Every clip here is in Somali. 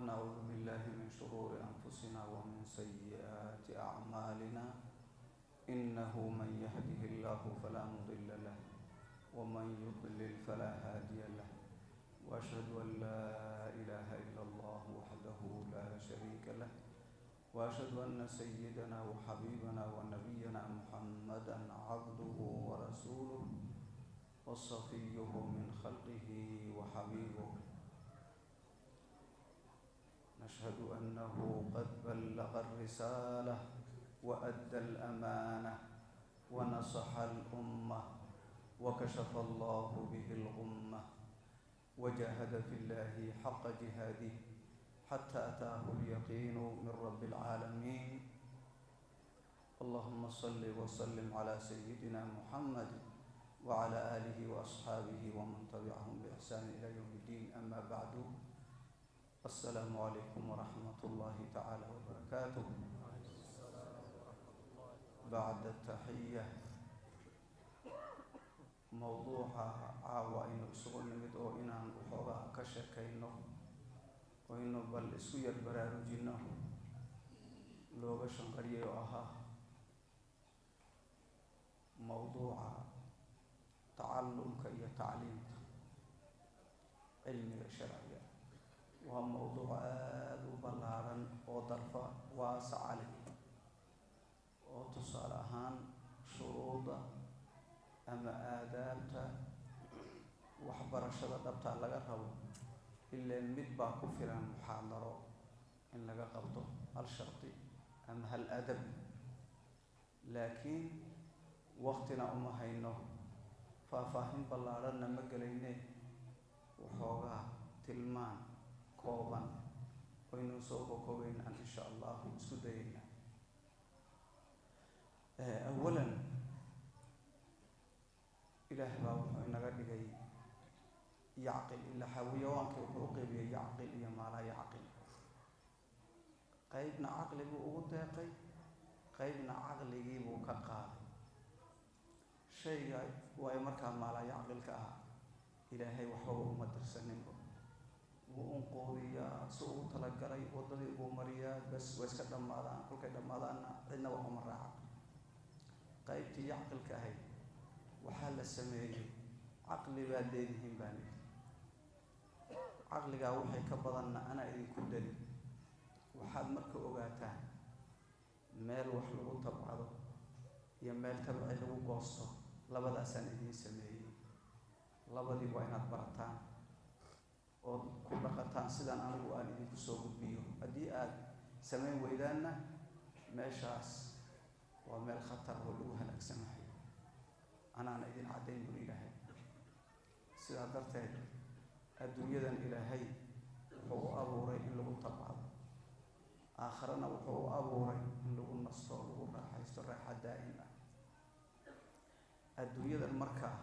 ونعوذ بالله من شرور أنفسنا ومن سيئات أعمالنا إنه من يهده الله فلا مضل له ومن يضلل فلا هادي له وأشهد أن لا إله إلا الله وحده لا شريك له وأشهد أن سيدنا وحبيبنا ونبينا محمدا عبده ورسوله وصفيه من خلقه وحبيبه نشهد أنه قد بلغ الرسالة وأدى الأمانة ونصح الأمة وكشف الله به الغمة وجاهد في الله حق جهاده حتى أتاه اليقين من رب العالمين اللهم صل وسلم على سيدنا محمد وعلى آله وأصحابه ومن تبعهم بإحسان إلى يوم الدين أما بعد السلام عليكم ورحمة الله تعالى وبركاته بعد التحية موضوع عاوائن سغل نمد أو إنان وحوغا كشكينه وإنه بل إسوية براروجينه لوغا شنقريه أها موضوع تعلمك يا تعليمك علمي الشرعي وهو موضوع بلارا وظرفا واسع عليه وتصال أهان شروطا أما آدابتا وحبر الشرط أبتا لغا ربو إلا المدبع كفرا محاضرة إن لغا قبضه الشرطي أما هالأدب لكن وقتنا أمهينه فافاهم بلارا نمقلينه وحوغا تلمان كوبان وإنه سوف كوبين إن شاء الله سدينا أولا إله باب إنك دقي يعقل إلا حويوانك وحوقي بي يعقل إيا ما لا يعقل قيبنا عقل بو داقي قيبنا عقل يجيبو كقال شيء ويمركا ما لا يعقل كها إلهي وحوه مدرسنين وأنقوذيا سوء تلقري وضري ومريا بس ويسكت دمادان كل كي دمادان عندنا وهم الراعق قيبتي يعقل كهي وحال السماء عقلي بادينهم باني عقلي وحي كبضنا أنا إذن كدني وحال مركو أغاتان ميل وحلو تبعضه يا ميل تبعي لو قوسته لبدا سنة سماء لبدي وينات برتان oo ku dhaqataan sidaan anigu aan idinku soo gudbiyo haddii aad samayn weydaanna meeshaas waa meel khatar oo lagu halaagsanayo anaana idin caddayn buu ilaahay sidaa darteed adduunyadan ilaahay wuxuu u abuuray in lagu tabcado aakharana wuxuu u abuuray in lagu nasto oo lagu raaxaysto raaxa daa'im ah adduunyadan markaa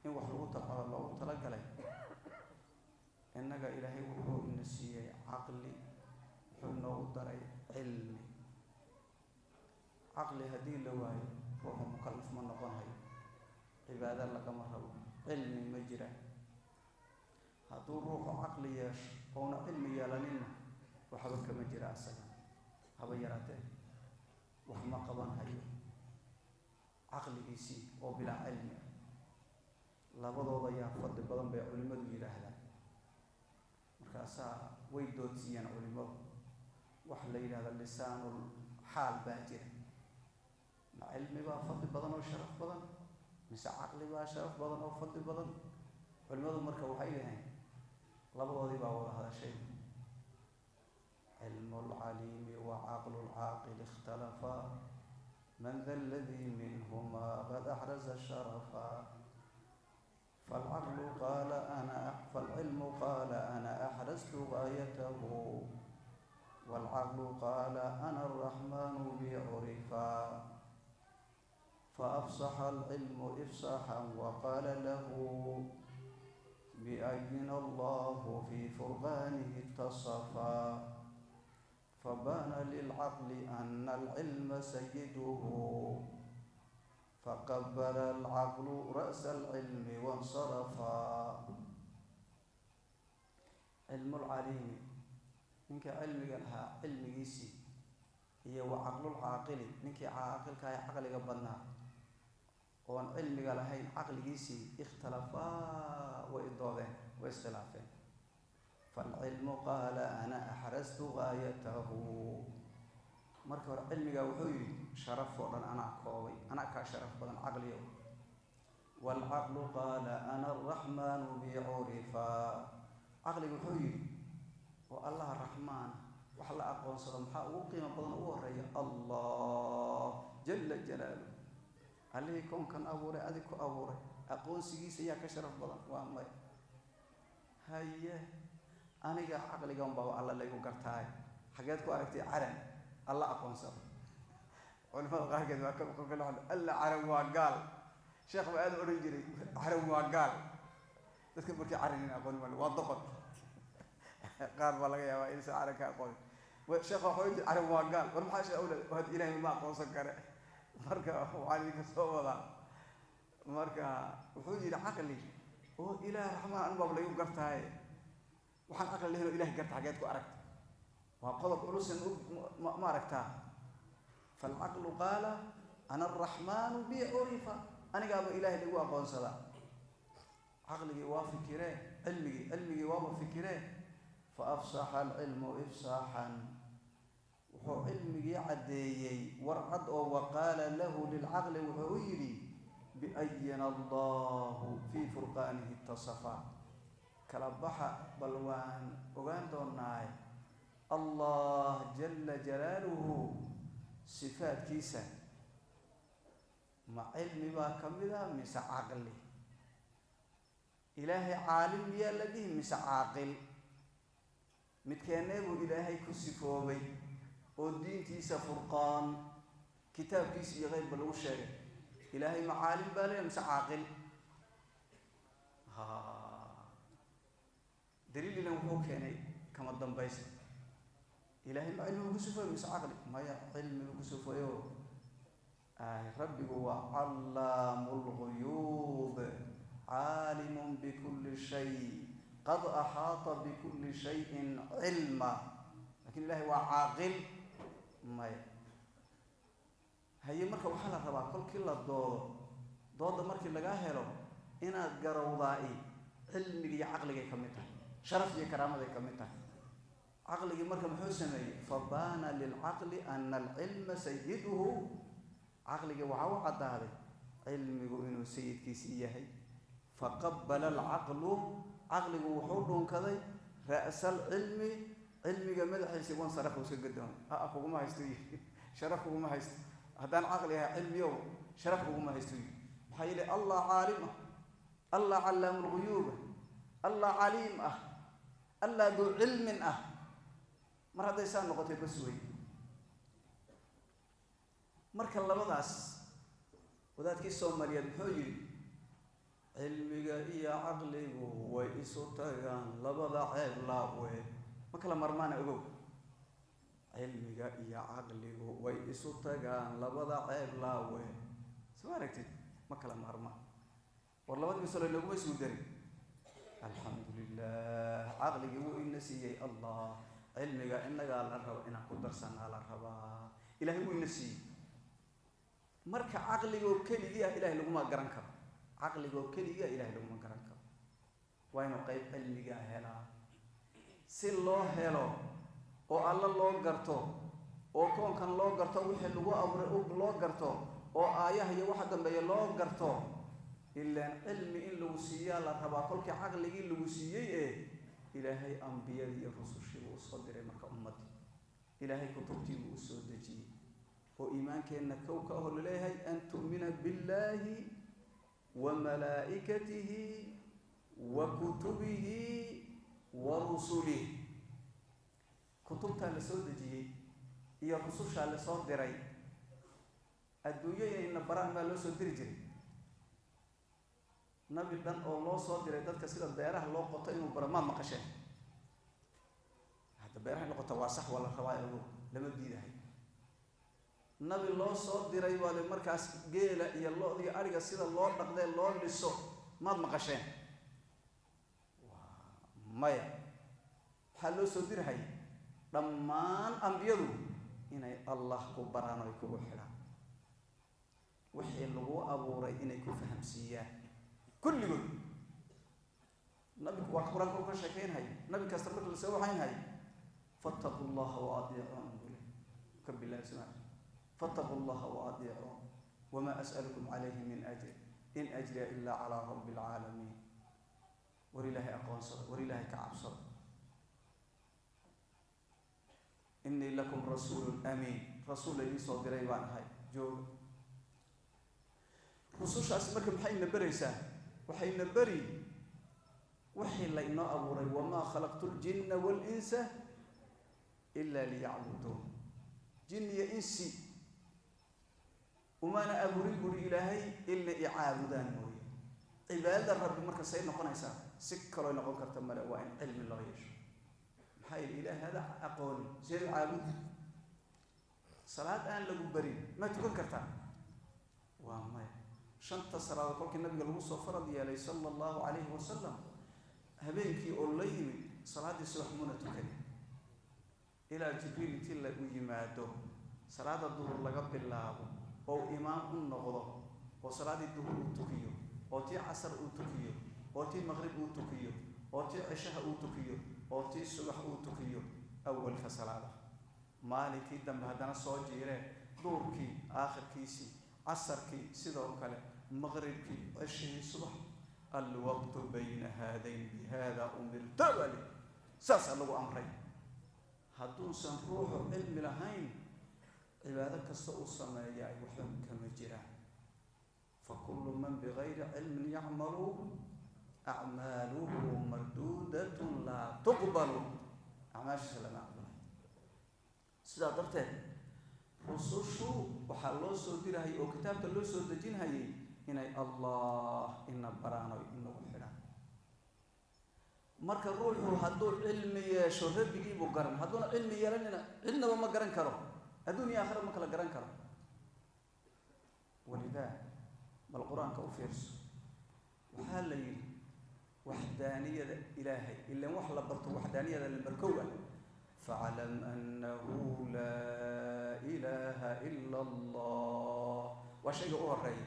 in wax lagu tabcado loogu talagalay إنك إلهي وحو النسية عقلي وحو نو دري علمي عقلي هدي لواي وهو مكلف من نقنهي عبادة لك مرهب علمي مجرى هدو روح عقلي ياش هون علمي يالنين وحبك مجرى أسلا هبا يراته وحما قبان هايو عقلي إيسي وبلا علم لابد وضيا فضل بدن بي علماء يراهدان markaasaa way doodsiiyaan culimadu waxa la yidhahda lisaanul xaal baa jira ma cilmi baa fadli badan oo sharaf badan mise caqli baa sharaf badan oo fadli badan culimadu marka waxay leeyihiin labadoodii baa wada hadashay cilmul caliimi wa caqlul caaqil ikhtalafa man dha alladii minhumaa qad axraza sharafa فالعقل قال فالعلم قال أنا أحرزت غايته والعقل قال أنا الرحمن بي عرفا فأفصح العلم إفصاحا وقال له بأين الله في فرقانه اتصفا فبان للعقل أن العلم سيده فقبل العقل رأس العلم وانصرفا علم العليم ninkii cilmiga lahaa cilmigiisii iyo wa caqlul caaqili ninkii caaqilka ah caqliga badnaa oon cilmiga lahayn caqligiisii ikhtalafaa way doodeen way iskhilaafeen falcilmu qaala ana axrastu gaayatahu marka hore cilmiga wuxuu yidhi sharaf oo dhan anaa koobay anaa kaa sharaf badan caqliyo waalcaqlu qaala ana araxmaanu bi curifa caqliga wuxuu yidhi oo allaha raxmaan wax la aqoonsado maxaa ugu qiimo badan ugu horeeya allah jala jalaalu allihii koonkan abuuray adig ku abuuray aqoonsigiisa ayaa ka sharaf badan waa may haye aniga caqligan baa alla laygu gartaay xageed ku aragtay caran alla aqoonsado culimada qaarkeed waa ka alla caran waa gaal sheekh baa aad u odhan jiray caran waa gaal dadka markii caran aqoon waa doqon qaar baa laga yaabaa inaysan caran ka aqoon sheekh waxuu yidhi caran waa gaal war maxaa sheekh awlad waa ilaahay ma aqoonsan kare marka waxaan idinka soo wadaa marka wuxuu yidhi caqli oo ilaah raxmaan anbaab laygu gartaaye waxaan caqli lahayn oo ilahay garta xageed ku aragta waa qodob culusan ma aragtaa falcaqlu qaala ana araxmaanu bi curifa anigaaba ilaahay lagu aqoonsadaa caqligii waa fikiree cilmigii waaba fikiree fa afsaxa alcilmu ifsaaxan wuxuu cilmigii caddeeyey warcad oo waqaala lahu lilcaqli wuxuu u yidhi biayina allahu fii furqaanihi ittasafa kala baxa bal waan ogaan doonaay allah jala jalaaluhu sifaadkiisa ma cilmi baa ka mid a mise caqli ilaahay caalim miyaa la dhihi mise caaqil midkeennee buu ilaahay ku sifoobay oo diintiisa furqaan kitaabkiisa iyo qeybba lagu sheegay ilaahay ma caalim baa leeya mise caaqil daliililan wuxuu keenay kama dambaysa ilaahay ma cilmigu ku sifooyo mise caqli maya cilmigu ku sifoyo rabbigu waa callaamu lguyuub caalimun bikulli shay qad axaata bikulli shayin cilma lakin ilahay waa caaqil maya haye marka waxaa la rabaa kolkii la dooda markii laga helo inaad garowdaa-i cilmiga iyo caqligay ka mid tahay sharaf iyo karaamaday ka mid tahay caqligii marka muxuu sameeyey fabaana lilcaqli ana alcilma sayiduhu caqligii waxaa u caddaaday cilmigu inuu sayidkiisii yahay faqabala alcaqlu caqligu wuxuu dhunkaday ra'sa alcilmi cilmiga madaxiisi wansarafu iska gadoomay kuguma haysto yii sharaf kuguma haysto haddaan caqli ahay cilmiyow sharaf kuguma haysto yii maxaa yeele allah caalim ah allah callaamu lguyuuba allah caliim ah allah duu cilmin ah mar hadday saa noqotay bas wey marka labadaas wadaadkii soomaaliyeed muxuu yidhi cilmiga iyo caqligu way isu tagaan labada ceeb laawe ma kala marmaana ogow cilmiga iyo caqligu way isu tagaan labada ceeb laawe soo aragtid ma kala marmaan war labadii misalo inaguma suu darin alxamdu lilah caqligii wuu ina siiyey allah cilmiga inagaa la rabo inaan ku darsanaa la rabaa ilahay wuu ina siiyey marka caqligoo keligii ah ilahay laguma garan karo caqligoo keligii ah ilahay laguma garan karo waa inuu qeyb cilmigaa helaa si loo helo oo alla loo garto oo koonkan loo garto wixii lagu abuuray loo garto oo aayaha iyo waxa dambeeya loo garto ilaan cilmi in lagu siiyaa la rabaa kolkii caqligii lagu siiyey ilaahay ambiyadii iyo rusushii buu usoo diray marka ummadii ilaahay kutubtii buu usoo dejiyey oo iimaankeenna kow ka aho laleeyahay an tu'mina billaahi wa malaa'ikatihi wa kutubihi wa rusulih kutubtaa la soo dejiyey iyo rusushaa la soo diray adduunyo inayna baraan baa loo soo diri jiray nabi dhan oo loo soo diray dadka sida beeraha loo qoto inuu baro maad maqasheen hadda beeraha in la qoto waa sax waa la rabaa ogo lama diidahay nabi loo soo diray waale markaas geela iyo lo-da iyo ariga sida loo dhaqdee loo dhiso maad maqasheen maya maxaa loo soo dirhay dhammaan ambiyadu inay allah ku baraan oo kugu xidhaan wixii lagu abuuray inay ku fahamsiiyaan kulligood nabigu waa quraanka ka sheekeynay nabi kasta markuu soo waxaynay fattaqullaha wa atii'uun kabillahi subhanahu fattaqullaha wa atii'uun wama as'alukum alayhi min ajr in ajriya illa ala rabbil alamin walillahi aqwansa walillahi ka'absa inni lakum rasulun amin rasul ay soo diray baan ahay joog rusushaas marka maxay nabaraysaa waxay nabari wixii la inoo abuuray wama khalaqtul jinna wal insa illa liya'budun jinniya insi umana abuurin guri ilaahay illa i'aabudaan mooye cibaadada rabbi marka say noqonaysaa si kale noqon karta mala waa in cilmi loo yeesho maxay ilaahay hada aqoon sir caabud salaad aan lagu barin ma tukan kartaa waa may shanta salaad kolkii nabiga lagu soo farad yeelay sallallahu alayhi wasallam habeenkii oo la yimid salaadii subax muna tukan ilaa jibriil intii la u yimaado salaada duhur laga bilaabo oo imaam u noqdo oo salaadii duhur uu tukiyo oo tii casar uu tukiyo oo tii maghrib uu tukiyo oo tii cishaha uu tukiyo oo tii subax uu tukiyo awalka salaada maalikii dambe haddana soo jiiree duhurkii aakhirkiisii casarkii sidoo kale maghribkii cishihii subax الوقت بين هذين بهذا أمرت ولي ساسا لو أمرين هدون سنروح علم لهين عبادك السوء السمايا وحلم كما جرى فكل من بغير علم يعمل أعماله مردودة لا تقبل أعمال سلام أقبل سيدا درتين رسوشو وحلو سودي هاي أو كتاب تلو سودجين هاي inay allah ina baraano inagu xidhaan marka ruuxu hadduu cilmi yeesho rabbigii buu garan hadduuna cilmi yeelanina cidnaba ma garan karo adduunya aakhira ma kala garan karo walidaa bal qur-aanka u fiirso waxaa la yidhi waxdaaniyada ilaahay ilaan wax la barto waxdaaniyada la barkowa faclam annahu laa ilaaha ila allah waa shayga u horeeya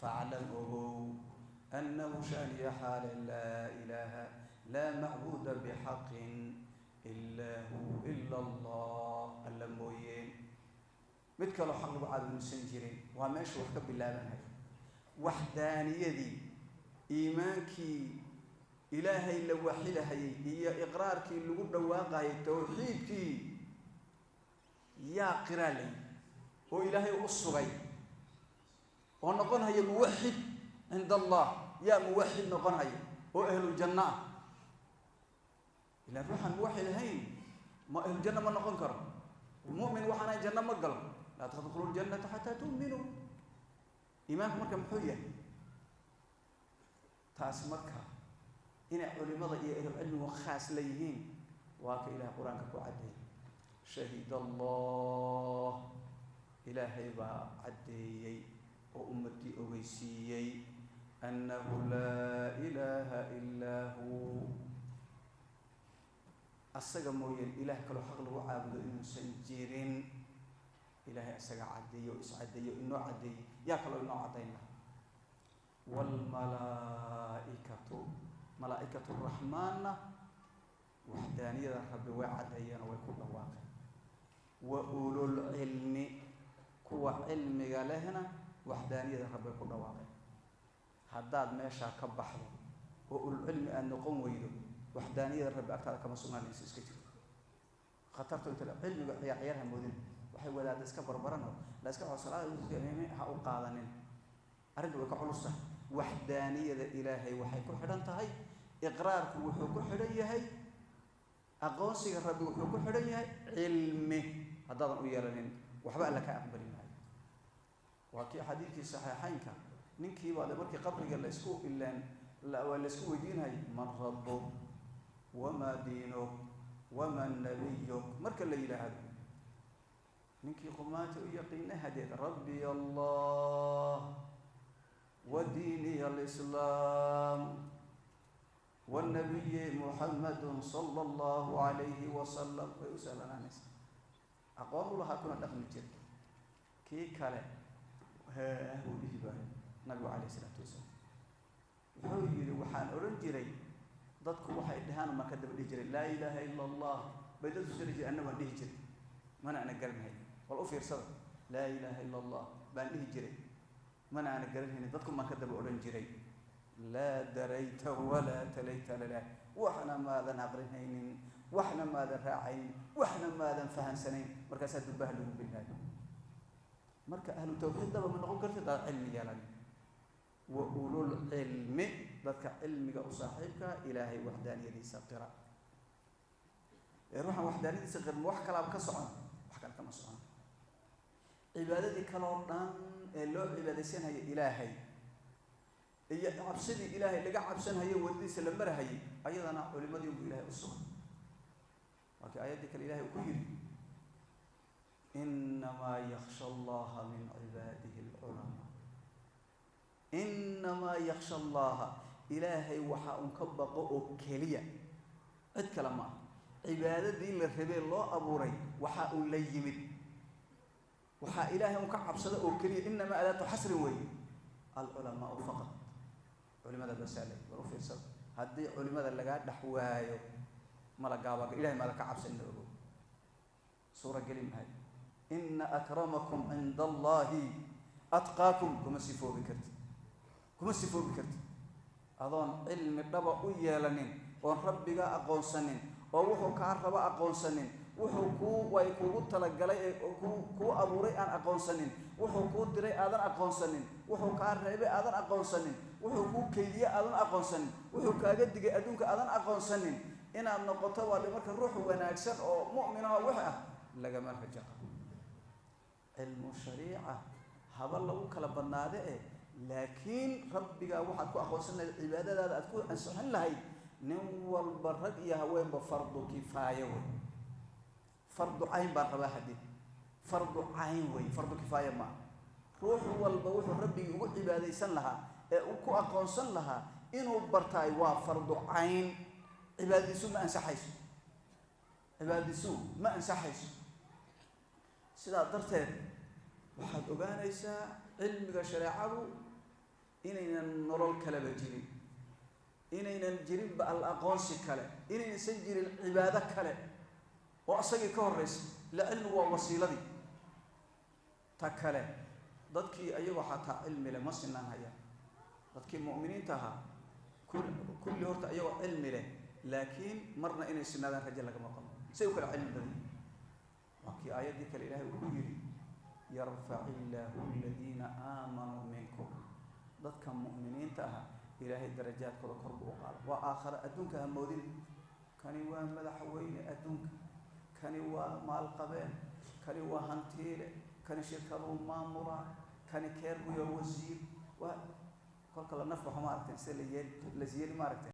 فاعلموا أنه شأن حال لا إله لا معبود بحق إلا هو إلا الله الموين مثل حق بعض المسنجرين وماش وحده بالله منها وحدانية دي إيمانك إلهي لو وحيدة هي إقرارك اللي قبل واقع توحيدك يا قرالي وإلهي أصغي ونقول هي موحد عند الله يا موحد نقول هي وأهل الجنة إلا روح موحد هين ما أهل الجنة ما نقول كرم المؤمن وحنا الجنة ما قال لا تدخلوا الجنة حتى تؤمنوا إيمانكم مركب محية تاس مركب إن علماء أهل العلم وخاص ليهين واك إلى قرآن كعدين شهد الله إلهي بعدي وأمتي أويسيي أنه لا إله إلا هو أسجى موين إله كل حق له عابد إنه سنجيرين إله أسجى عدي وإسعدي إنه عدي يا كل إنه عدينا والملائكة ملائكة الرحمن وحدانية الرب وعدينا ويكون واقع وأولو العلم كوا علم لهنا وحدانية الرب يكون واقع هداد ماشى كبحر وأولو العلم أن نقوم ويدو وحدانية الرب أكثر كما سمعنا الناس كتير خطرت أنت العلم عيالها مودين وحي ولا دسك بربرنا لا دسك عصرات يعني هاو قاضنين أرد وكحلصة وحدانية الإلهي وحي كحدان تهي إقرارك وحي كحدان هي أقوسي الرب وحي كحدان هي علمه هذا ويرنين وحبا لك أقبل وكي حديث الصحيحين كان ننكي بعد مركي قبرك لا اسكو إلا لا ولا اسكو دينها من ربك وما دينك وما نبيك مرك اللي هذا ننكي قمات يقين هديت ربي الله وديني الإسلام والنبي محمد صلى الله عليه وسلم ويسأل عن الناس أقول لها كنا دخل الجد كي كلا هو الإجبار نبي عليه الصلاة والسلام حوي وحان أورنجري ضدك وحي دهان ما كذب الإجري لا إله إلا الله بيدت سرجي أنه ما الإجري ما أنا قرن هاي والأوفير صدق لا إله إلا الله بان الإجري ما أنا قرن هني ضدك ما كذب أورنجري لا دريت ولا تليت لله وحنا ماذا نقرن هين وحنا ماذا راعين وحنا ماذا فهم سنين مركز الدبهلوا بالله مركز أهل التوحيد ده من نقول كرت ده علم يالني وأولو العلم ذاتك علمك وصاحبك إلهي وحدانية ساقرة الروح وحدانية ساقرة وحكا لها كسعان وحكا لها كسعان عبادتي كالوردان اللو عبادتين هي إلهي هي عبسدي إلهي لقى عبسان هي ودي سلمبر هي أيضا علماء يوم إلهي الصغر وكي آياتك الإلهي وكير إنما يخشى الله من عباده العلماء إنما يخشى الله إلهي وحا أنكبق كليا أتكلم عبادة دي للربي الله أبوري وحا أوليمد وحا إلهي أنكعب صدق كليا إنما أداة حسر وي العلماء فقط علماء البسالة ورفع الصدق هذه علماء اللي قاعد نحوايو ملقابك إلهي ملك عبس النبو سورة قليم هاي إن أكرمكم عند الله أتقاكم كما سيفو بكرت كما سيفو بكرت أظن علم الربا ويالنين وربك أقونسنين ووحو كاربا أقونسنين وحو كو ويكو تلقلي كو أبوري أن أقونسنين وحو كو دري أذن أقونسنين وحو كاربي أذن أقونسنين وحو كو كيدية أذن أقونسنين وحو كاقدق أدونك أذن أقونسنين إن النقطة ولمرك الروح وناكسر أو مؤمنة وحا لقى مرك جاء علم الشريعة هذا الله كلا بناده لكن ربك واحد كو أخوصنا العبادة هذا أتكون أنسحن لهي نول برد يهوين بفرض كفاية وي فرض عين بربا حدي فرض عين وي فرض كفاية ما روح والبوح ربي يقول عبادة يسن لها وكو أخوصن لها إنه برتاي وفرض عين عبادة سوء ما أنسحيش عبادة سوء ما أنسحيش سيدا درتين waxaad ogaanaysaa cilmiga shareecadu inaynan nolol kaleba jirin inaynan jirin ba al aqoonsi kale inaynan jirin cibaado kale oo asagii ka horeysa la cilmigu waa wasiiladii ta kale dadkii ayagu xataa cilmi leh ma sinaan hayaan dadkii mu'miniinta ahaa kulli horta ayagoo cilmi leh laakiin marna inay sinaadaan rajo lagama qabo say u kala cilmi badan waa kii aayaddii kale ilaahay uu ku yidhi يرفع الله الذين آمنوا منكم ضدك مؤمنين تها إلهي الدرجات كل قرب وقال وآخر أدونك همودين كان يوا مدح وين أدونك كان يوا مال قبين كان يوا هنتيل كان شركة مامورة كان كيرو يا وزير وكل كلا نفع مارتين سليل لزير مارتين